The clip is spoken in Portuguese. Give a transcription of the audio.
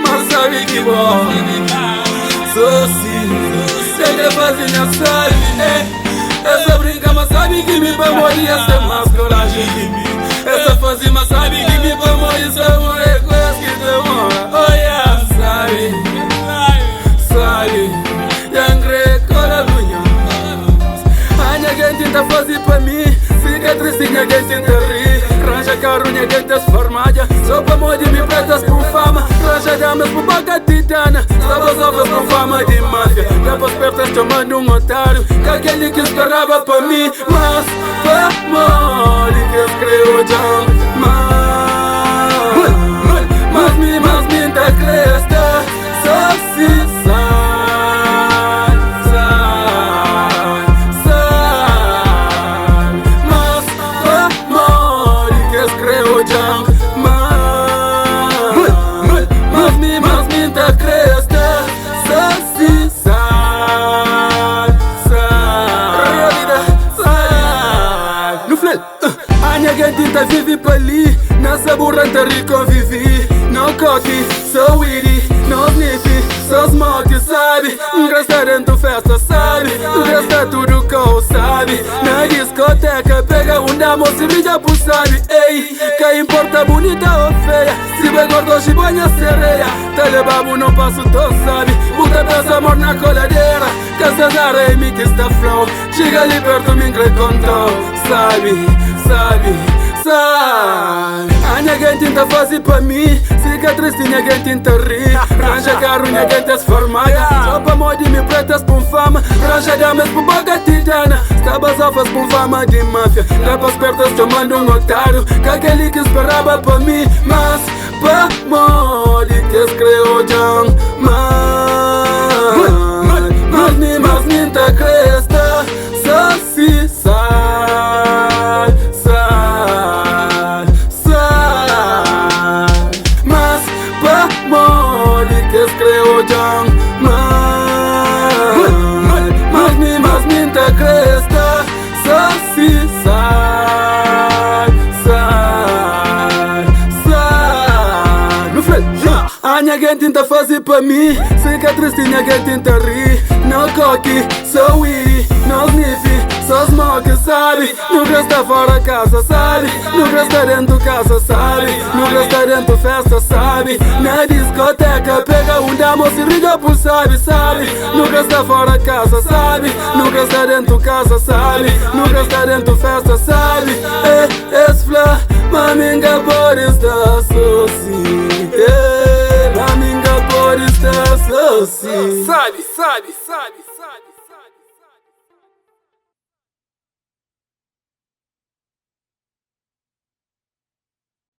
mas sabe que bom. Sou sim, sei que fazinha sabe. Essa brinca, mas sabe que me pamoria sem mais coragem de mim. Essa fase, mas sabe que me pamoria sem morrer com as que demora. Oh yeah, sabe, Yangre cola lunha. Anha gente tá fazendo pra mim, cicatrizinha gente tá ri. Ranja carunha gente esformada, só pra morrer me pretas por fama. Ranja damas por boca titana, sabas ovas por fama de máfia. Depois pertas tomando otário, que aquele que esperava pra mim. Mas, amor, que escreveu já. Mas me da cresta, só se Tinta vive pra ali, nessa burranta reconvivi. Não coque, sou weedy, não sniffy, sou smoke, sabe? Restaurante festa, sabe? Resta tudo com sabe? Na discoteca, pega damo se brilla por sabe? Ei, que importa bonita ou feia? Se vai gordo, se banha sereia. Telebabu não passo, tão sabe? Puta peça amor na coladeira. Casazara e me que está flow. Chega ali perto, me contou. Sabe? A minha gente tá fazendo pra mim, cicatriz minha gente tá ri. Ranja carro, minha gente esformada, só pra morrer me pretas por fama. Ranja damas por boca titana, estabas alfas por fama de máfia. Depois pertas tomando otário, que aquele que esperava pra mim. Mas, pra morrer que escreveu já. Mas me tá cresta, só se mas me da cresta, só se no flat, a minha gente tá fazendo pra mim, cicatriz minha gente tá ri. Não coque, sou weedy, não sniffy, só smoke, sabe? Nunca está fora casa, sabe? Nunca está dentro casa, sabe? Nunca está dentro festa, sabe? Na discoteca, pega damo se briga por sabe? Nunca está fora casa, sabe? Nunca está dentro casa, sabe? Nunca está dentro festa, sabe? Esfla, maminga por esta soci. Maminga por esta soci. Sabe?